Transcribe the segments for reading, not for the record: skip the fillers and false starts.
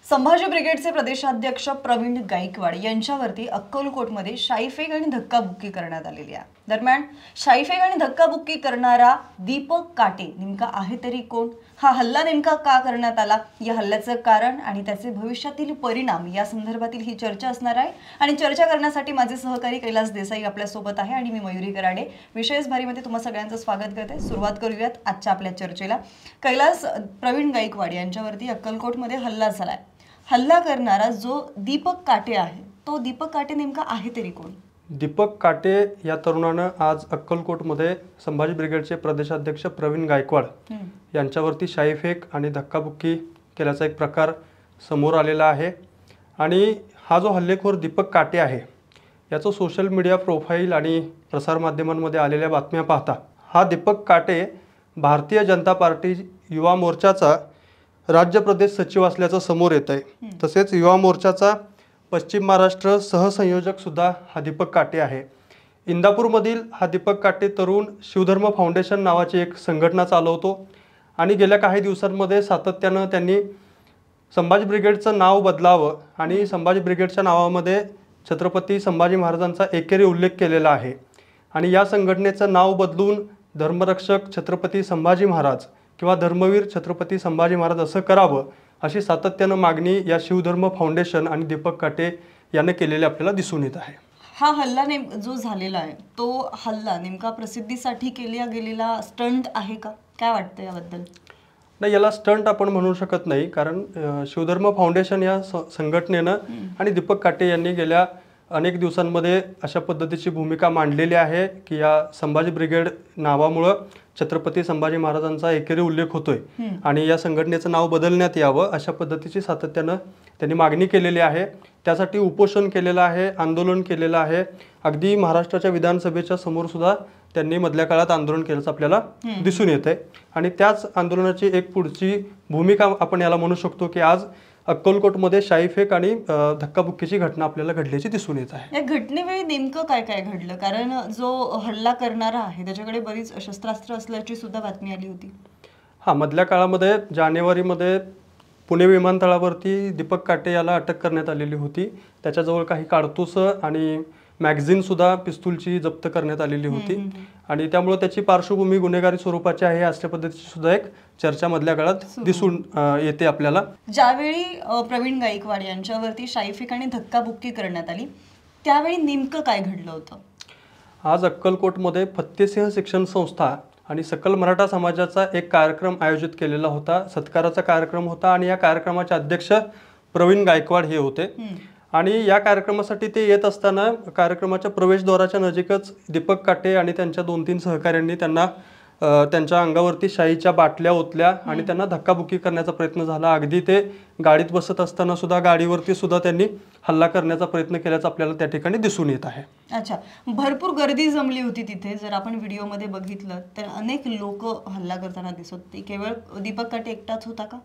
संभाजी ब्रिगेडचे प्रदेशाध्यक्ष प्रवीण गायकवाड यांच्यावरती अक्कलकोटमध्ये शाईफेक आणि धक्काबुक्की करण्यात आलेली आहे। दरम्यान शाईफेक आणि धक्काबुक्की करणारा दीपक काटे नेमका आहे तरी कोण, हा हल्ला नेमका का करण्यात आला, या हल्ल्याचं कारण आणि त्याचे भविष्यातील परिणाम या संदर्भातील ही चर्चा असणार आहे। आणि चर्चा करण्यासाठी माझे सहकारी कैलास देसाई आपल्या सोबत आहे आणि मी मयुरी कराडे विशेष भारीमध्ये तुम्हा सगळ्यांचं स्वागत करते। सुरुवात करूयात आजच्या आपल्या चर्चेला। कैलास, प्रवीण गायकवाड यांच्यावरती अक्कलकोटमध्ये हल्ला झालाय। हल्ला करणारा जो दीपक काटे आहे, तो दीपक काटे नेमका आहे तरी कोण? दीपक काटे या तरुणानं आज अक्कलकोटमध्ये संभाजी ब्रिगेडचे प्रदेशाध्यक्ष प्रवीण गायकवाड यांच्यावरती शाईफेक आणि धक्काबुक्की केल्याचा एक प्रकार समोर आलेला आहे। आणि हा जो हल्लेखोर दीपक काटे आहे याचं सोशल मीडिया प्रोफाईल आणि प्रसारमाध्यमांमध्ये आलेल्या बातम्या पाहता हा दीपक काटे भारतीय जनता पार्टी युवा मोर्चाचा राज्य प्रदेश सचिव असल्याचं समोर येत आहे। तसेच युवा मोर्चाचा पश्चिम महाराष्ट्र सहसंयोजक सुद्धा हा दीपक काटे आहे। इंदापूरमधील हा दीपक काटे तरुण शिवधर्म फाउंडेशन नावाची एक संघटना चालवतो आणि गेल्या काही दिवसांमध्ये सातत्यानं त्यांनी संभाजी ब्रिगेडचं नाव बदलावं आणि संभाजी ब्रिगेडच्या नावामध्ये छत्रपती संभाजी महाराजांचा एकेरी उल्लेख केलेला आहे आणि या संघटनेचं नाव बदलून धर्मरक्षक छत्रपती संभाजी महाराज किंवा धर्मवीर छत्रपती संभाजी महाराज असं करावं अशी सातत्यानं मागणी या शिवधर्म फाउंडेशन आणि दीपक काटे याने केलेली आपल्याला दिसून येत आहे। हा हल्ला जो झालेला आहे तो हल्ला नेमका प्रसिद्धीसाठी केला गेलेला स्टंट आहे का? काय वाटतं याबद्दल? नाही, याला स्टंट आपण म्हणू शकत नाही, कारण शिवधर्म फाउंडेशन या संघटनेनं आणि दीपक काटे यांनी गेल्या अनेक दिवसांमध्ये अशा पद्धतीची भूमिका मांडलेली आहे की या संभाजी ब्रिगेड नावामुळं छत्रपती संभाजी महाराजांचा एकेरी उल्लेख होतोय आणि या संघटनेचं नाव बदलण्यात यावं अशा पद्धतीची सातत्यानं त्यांनी मागणी केलेली आहे। त्यासाठी उपोषण केलेलं आहे, आंदोलन केलेलं आहे। अगदी महाराष्ट्राच्या विधानसभेच्या समोर सुद्धा त्यांनी मधल्या काळात आंदोलन केल्याचं आपल्याला दिसून येत आहे आणि त्याच आंदोलनाची एक पुढची भूमिका आपण याला म्हणू शकतो की आज अक्कलकोटमध्ये शाईफेक आणि धक्काबुक्कीची घटना आपल्याला घडल्याची दिसून येत आहे। या घटनेवेळी नेमकं काय काय घडलं? कारण जो हल्ला करणारा आहे त्याच्याकडे बरीच शस्त्रास्त्र असल्याची सुद्धा बातमी आली होती। मधल्या काळामध्ये जानेवारीमध्ये पुणे विमानतळावरती दीपक काटे याला अटक करण्यात आलेली होती। त्याच्याजवळ काही कारतूस आणि मॅगझिन सुद्धा पिस्तूलची जप्त करण्यात आलेली होती आणि त्यामुळे त्याची पार्श्वभूमी गुन्हेगारी स्वरूपाची आहे अशा पद्धतीची सुद्धा एक चर्चा मधल्या काळात दिसून येते आपल्याला। ज्यावेळी प्रवीण गायकवाड यांच्यावरती शाईफेक आणि धक्काबुक्की करण्यात आली त्यावेळी नेमकं काय घडलं होतं? आज अक्कलकोटमध्ये फत्तेसिंह शिक्षण संस्था आणि सकल मराठा समाजाचा एक कार्यक्रम आयोजित केलेला होता, सत्काराचा कार्यक्रम होता आणि या कार्यक्रमाचे अध्यक्ष प्रवीण गायकवाड हे होते। आणि या कार्यक्रमासाठी ते येत असताना कार्यक्रमाच्या प्रवेशद्वाराच्या नजीकच दीपक काटे आणि त्यांच्या 2-3 सहकाऱ्यांनी त्यांना त्यांच्या अंगावरती शाईच्या बाटल्या ओतल्या आणि त्यांना धक्काबुक्की करण्याचा प्रयत्न झाला। अगदी ते गाडीत बसत असताना सुद्धा गाडीवरती सुद्धा त्यांनी हल्ला करण्याचा प्रयत्न केल्याचं आपल्याला त्या ठिकाणी दिसून येत आहे। अच्छा, भरपूर गर्दी जमली होती तिथे। जर आपण व्हिडिओमध्ये बघितलं तर अनेक लोक हल्ला करताना दिसत होते। केवळ दीपक काटे एकटाच होता का?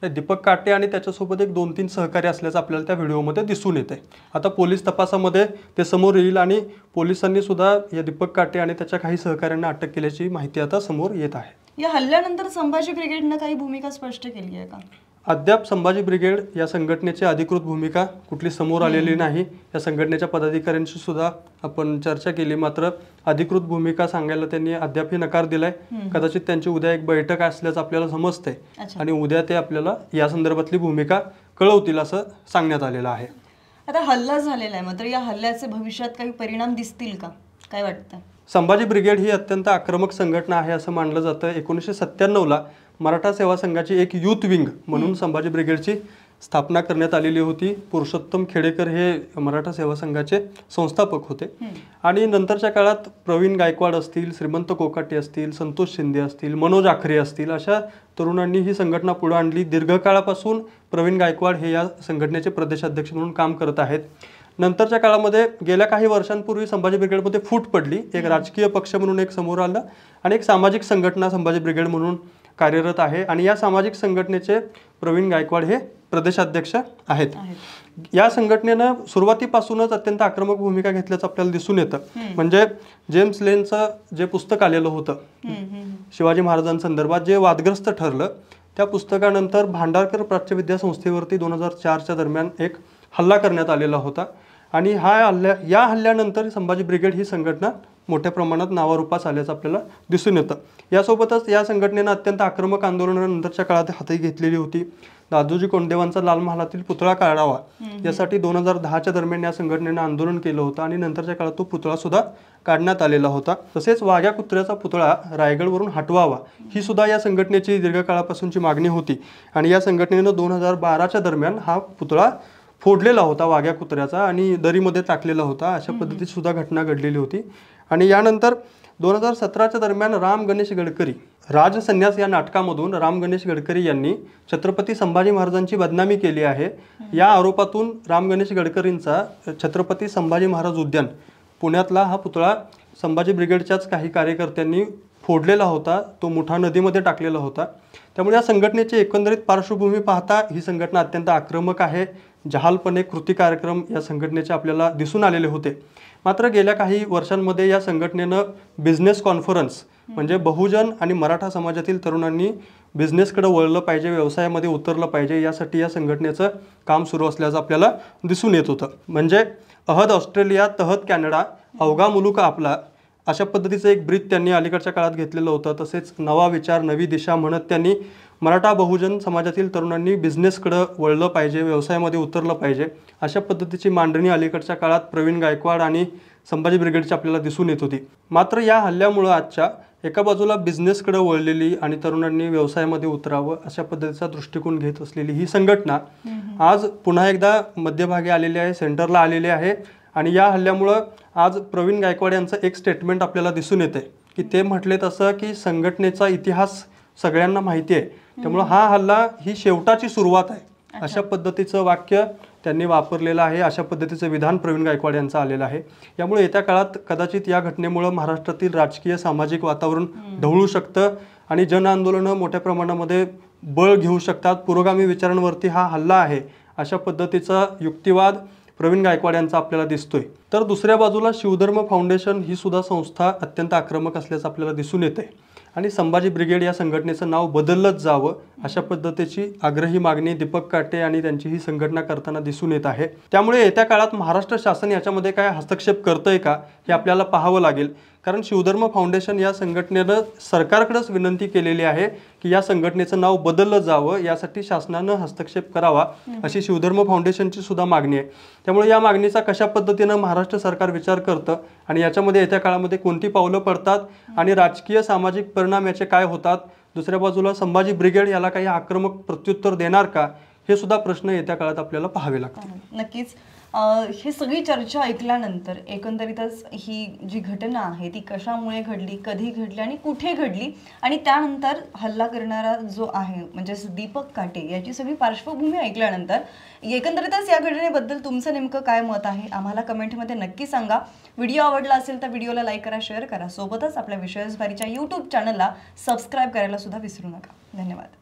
दीपक काटे आणि त्याच्यासोबत एक 2-3 सहकारी असल्याचं आपल्याला त्या व्हिडिओमध्ये दिसून येते। आता पोलीस तपासामध्ये ते समोर येईल आणि पोलिसांनी सुद्धा या दीपक काटे आणि त्याच्या काही सहकाऱ्यांना अटक केल्याची माहिती आता समोर येत आहे। या हल्ल्यानंतर संभाजी ब्रिगेडनं काही भूमिका स्पष्ट केली आहे का? अद्याप संभाजी ब्रिगेड या संघटनेची अधिकृत भूमिका कुठली समोर आलेली नाही। या संघटनेच्या पदाधिकाऱ्यांशी सुद्धा आपण चर्चा केली, मात्र अधिकृत भूमिका सांगायला त्यांनी अद्यापही नकार दिलाय। कदाचित त्यांची उद्या एक बैठक असल्याचं आपल्याला समजतंय आणि उद्या ते आपल्याला या संदर्भातली भूमिका कळवतील असं सांगण्यात आलेलं आहे। आता हल्ला झालेला आहे, मात्र या हल्ल्याचे भविष्यात काही परिणाम दिसतील का? काय वाटतं? संभाजी ब्रिगेड ही अत्यंत आक्रमक संघटना आहे असं मानलं जातं। 1997ला मराठा सेवा संघाची एक युथ विंग म्हणून संभाजी ब्रिगेडची स्थापना करण्यात आलेली होती। पुरुषोत्तम खेडेकर हे मराठा सेवा संघाचे संस्थापक होते आणि नंतरच्या काळात प्रवीण गायकवाड असतील, श्रीमंत कोकाटे असतील, संतोष शिंदे असतील, मनोज आखरे असतील, अशा तरुणांनी ही संघटना पुढे आणली। दीर्घकाळापासून प्रवीण गायकवाड हे या संघटनेचे प्रदेशाध्यक्ष म्हणून काम करत आहेत। नंतरच्या काळामध्ये गेल्या काही वर्षांपूर्वी संभाजी ब्रिगेडमध्ये फूट पडली। एक राजकीय पक्ष म्हणून एक समोर आला आणि एक सामाजिक संघटना संभाजी ब्रिगेड म्हणून कार्यरत आहे आणि या सामाजिक संघटनेचे प्रवीण गायकवाड हे प्रदेशाध्यक्ष आहेत। या संघटनेनं सुरुवातीपासूनच अत्यंत आक्रमक भूमिका घेतल्याचं आपल्याला दिसून येतं। म्हणजे जेम्स लेनचं जे पुस्तक आलेलं होतं शिवाजी महाराजांसंदर्भात जे वादग्रस्त ठरलं त्या पुस्तकानंतर भांडारकर प्राच्यविद्या संस्थेवरती 2004च्या दरम्यान एक हल्ला करण्यात आलेला होता आणि या हल्ल्यानंतर संभाजी ब्रिगेड ही संघटना मोठ्या प्रमाणात नावारूपास आल्याचं आपल्याला दिसून येतं। यासोबतच या संघटनेनं अत्यंत आक्रमक आंदोलनानंतरच्या काळात हाती घेतलेली होती। दादोजी कोंडदेवांचा लाल महालातील पुतळा काढावा यासाठी 2010च्या दरम्यान या संघटनेनं आंदोलन केलं होतं आणि नंतरच्या काळात तो पुतळा सुद्धा काढण्यात आलेला होता। तसेच वाघ्या कुत्र्याचा पुतळा रायगडवरून हटवावा ही सुद्धा या संघटनेची दीर्घकाळापासूनची मागणी होती आणि या संघटनेनं 2012च्या दरम्यान हा पुतळा फोडलेला होता वाघ्या कुत्र्याचा आणि दरीमध्ये टाकलेला होता। अशा पद्धतीची सुद्धा घटना घडलेली होती आणि यानंतर 2017च्या दरम्यान राम गणेश गडकरी राजसन्यास या नाटकामधून राम गणेश गडकरी यांनी छत्रपती संभाजी महाराजांची बदनामी केली आहे। या आरोपातून राम गणेश गडकरींचा छत्रपती संभाजी महाराज उद्यान पुण्यातला हा पुतळा संभाजी ब्रिगेडच्याच काही कार्यकर्त्यांनी फोडलेला होता, तो मुठा नदीमध्ये टाकलेला होता। त्यामुळे या संघटनेची एकंदरीत पार्श्वभूमी पाहता ही संघटना अत्यंत आक्रमक आहे। जहालपणे कृती कार्यक्रम या संघटनेचे आपल्याला दिसून आलेले होते। मात्र गेल्या काही वर्षांमध्ये या संघटनेनं बिझनेस कॉन्फरन्स म्हणजे बहुजन आणि मराठा समाजातील तरुणांनी बिझनेसकडे वळलं पाहिजे, व्यवसायामध्ये उतरलं पाहिजे यासाठी या संघटनेचं काम सुरू असल्याचं आपल्याला दिसून येत होतं। म्हणजे अहद ऑस्ट्रेलिया तहत कॅनडा अवघा मुलूक आपला अशा पद्धतीचं एक ब्रीद त्यांनी अलीकडच्या काळात घेतलेलं होतं। तसेच नवा विचार नवी दिशा म्हणत त्यांनी मराठा बहुजन समाजातील तरुणांनी बिझनेसकडे वळलं पाहिजे, व्यवसायामध्ये उतरलं पाहिजे अशा पद्धतीची मांडणी अलीकडच्या काळात प्रवीण गायकवाड आणि संभाजी ब्रिगेडची आपल्याला दिसून येत होती। मात्र या हल्ल्यामुळे आजच्या एका बाजूला बिझनेसकडे वळलेली आणि तरुणांनी व्यवसायामध्ये उतरावं अशा पद्धतीचा दृष्टिकोन घेत असलेली ही संघटना आज पुन्हा एकदा मध्यभागी आलेली आहे, सेंटरला आलेली आहे आणि या हल्ल्यामुळं आज प्रवीण गायकवाड यांचं एक स्टेटमेंट आपल्याला दिसून येते की ते म्हटले तसं की संघटनेचा इतिहास सगळ्यांना माहिती आहे, त्यामुळे हा हल्ला ही शेवटाची सुरुवात आहे अशा पद्धतीचं वाक्य त्यांनी वापरलेलं आहे। अशा पद्धतीचं विधान प्रवीण गायकवाड यांचं आलेलं आहे। यामुळे येत्या काळात कदाचित या घटनेमुळे महाराष्ट्रातील राजकीय सामाजिक वातावरण ढवळू शकतं आणि जन आंदोलनं मोठ्या प्रमाणामध्ये बळ घेऊ शकतात। पुरोगामी विचारांवरती हा हल्ला आहे अशा पद्धतीचा युक्तिवाद प्रवीण गायकवाड यांचा आपल्याला दिसतोय। तर दुसऱ्या बाजूला शिवधर्म फाउंडेशन ही सुद्धा संस्था अत्यंत आक्रमक असल्याचं आपल्याला दिसून येते आणि संभाजी ब्रिगेड या संघटनेचं नाव बदललंच जावं अशा पद्धतीची आग्रही मागणी दीपक काटे आणि त्यांची ही संघटना करताना दिसून येत आहे। त्यामुळे येत्या काळात महाराष्ट्र शासन याच्यामध्ये काय हस्तक्षेप करतंय का हे आपल्याला पाहावं लागेल, कारण शिवधर्म फाउंडेशन या संघटनेनं सरकारकडेच विनंती केलेली आहे की या संघटनेचं नाव बदललं जावं, यासाठी शासनानं हस्तक्षेप करावा अशी शिवधर्म फाउंडेशनची सुद्धा मागणी आहे। त्यामुळे या मागणीचा कशा पद्धतीनं महाराष्ट्र सरकार विचार करतं आणि याच्यामध्ये येत्या काळामध्ये कोणती पावलं पडतात आणि राजकीय सामाजिक परिणाम याचे काय होतात, दुसऱ्या बाजूला संभाजी ब्रिगेड याला काही आक्रमक प्रत्युत्तर देणार का, हे सुद्धा प्रश्न येत्या काळात आपल्याला पाहावे लागतील। नक्कीच ही सगळी चर्चा ऐकल्यानंतर एकंदरीतच ही जी घटना आहे ती कशामुळे घडली, कधी घडली आणि कुठे घडली आणि त्यानंतर हल्ला करणारा जो आहे म्हणजे दीपक काटे याची सगळी पार्श्वभूमी ऐकल्यानंतर एकंदरीतच या घटनेबद्दल तुमचं नेमकं काय मत आहे आम्हाला कमेंटमध्ये नक्की सांगा। व्हिडिओ आवडला असेल तर व्हिडिओला लाईक करा, शेअर करा, सोबतच आपल्या विश्वासभारीच्या YouTube चॅनलला सबस्क्राईब करायला सुद्धा विसरू नका। धन्यवाद।